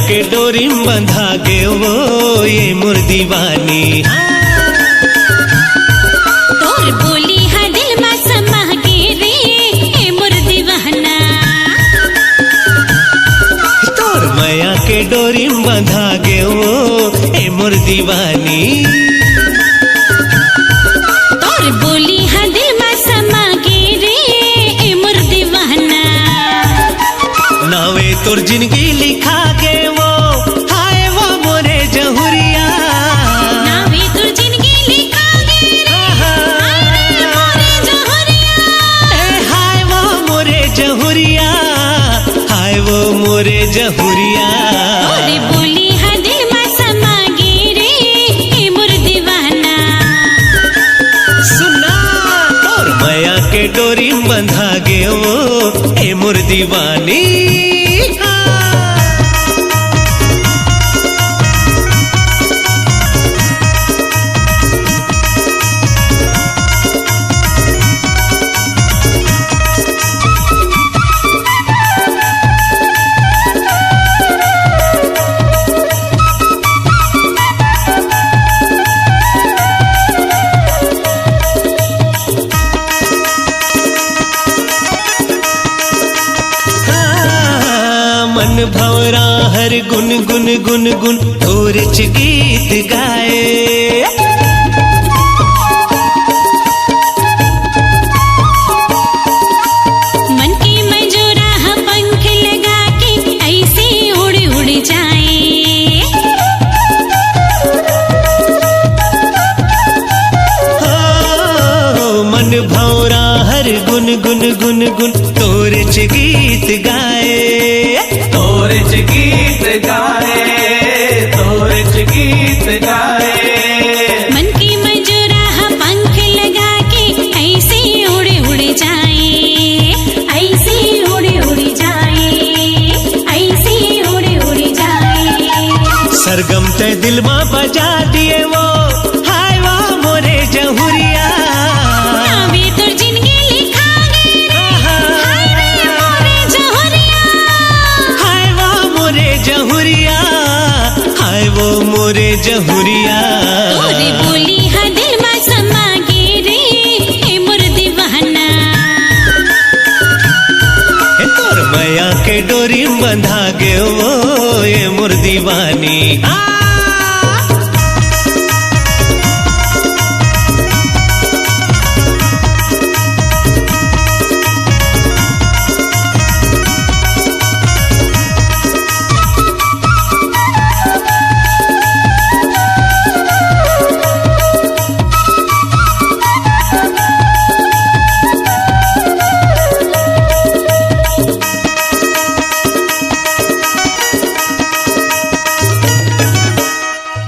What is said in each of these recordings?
के डोरी में बंधा गे वो ये मोर दीवानी। तोर बोली हा दिल में समा गे रे ए मोर दीवाना। तोर माया के डोरी में बंधा गे वो ए मोर दीवानी। तोर बोली हा दिल में समा गे रे ए मोर दीवाना। नावे तोर जिंदगी लिखा गे वो हाय वो मोरे जहुरिया। नावे तोर जिंदगी लिखा गे रे हाय मोरे जहुरिया। हाय वो मोरे जहुरिया, हाय वो मोरे जहुरिया। तोर बोली हा दिल में समा गे रे ए मोर दीवाना। सुना तोर माया के डोरी में बंधा गे वो ए मोर दीवानी। मन भवरा हर गुन गुन गुन गुन तोर च गीत गाए। मन के मजोरा हा पंख लगा के ऐसे उड़ उड़ जाए। मन भवरा हर गुन गुन गुन गुन तोर च गीत गाए। तोर च गीत गाए, तोर च गीत गाए। मन के मजोरा हा पंख लगा के ऐसे उड़ उड़ जाए। ऐसे उड़ उड़ जाए, ऐसे उड़ उड़ जाए। सरगम ते दिल में बजा दिए वो हाय वो मोरे जहुरिया। नावे तोर जिंदगी लिखा गे रे हाय रे मोरे जहुरिया। हाय वो मोरे जहुरिया, हाय वो मोरे जहुरिया। तोर बोली हा दिल में समा गे रे ए मोर दीवाना। तोर माया के डोरी में बंधा गे वो ये मोर दीवानी।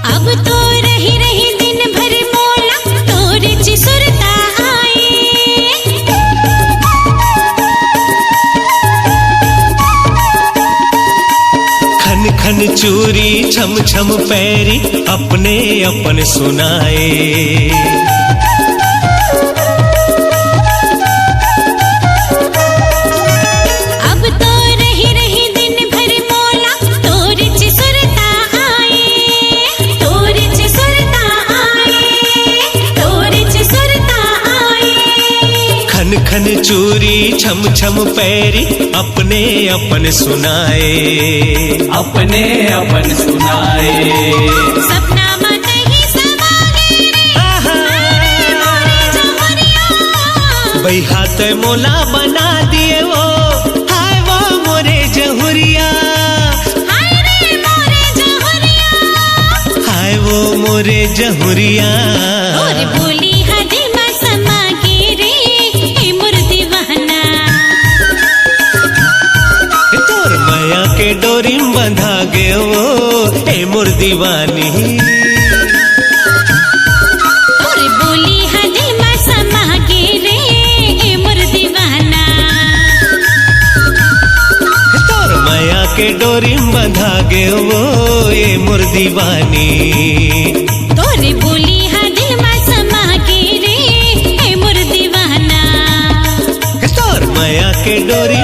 अब तो रही रही दिन भर मोला तोर च सुरता आए। खन खन चूरी छम छम पैरी अपने अपन सुनाए। अब तो रही रही दिन भर मोला तोर च सुरता आए। तोर च सुरता आए, तोर च सुरता आए। खन खन चूरी छम छम पैरी अपने अपन सुनाए। अपने अपन सुनाए। सपना में कहीं समा गे रे हाय मोरे जहुरिया। बैहा ते मोला बना दिए वो हाय वो मोरे जहुरिया। हाय रे मोरे जहुरिया। हाय वो मोरे जहुरिया। और बोली हा दिल में समा गे रे ए मोर दीवाना। तोर माया के डोरी में बंधा गे वो ए मोर दीवानी। और बोली हा दिल में समा गे रे ए मोर दीवाना। तोर माया के डोरी में बंधा गे वो ए मोर दीवानी। तोर बोली हा दिल में समा गे रे ए मोर दीवाना। तोर माया के डोरी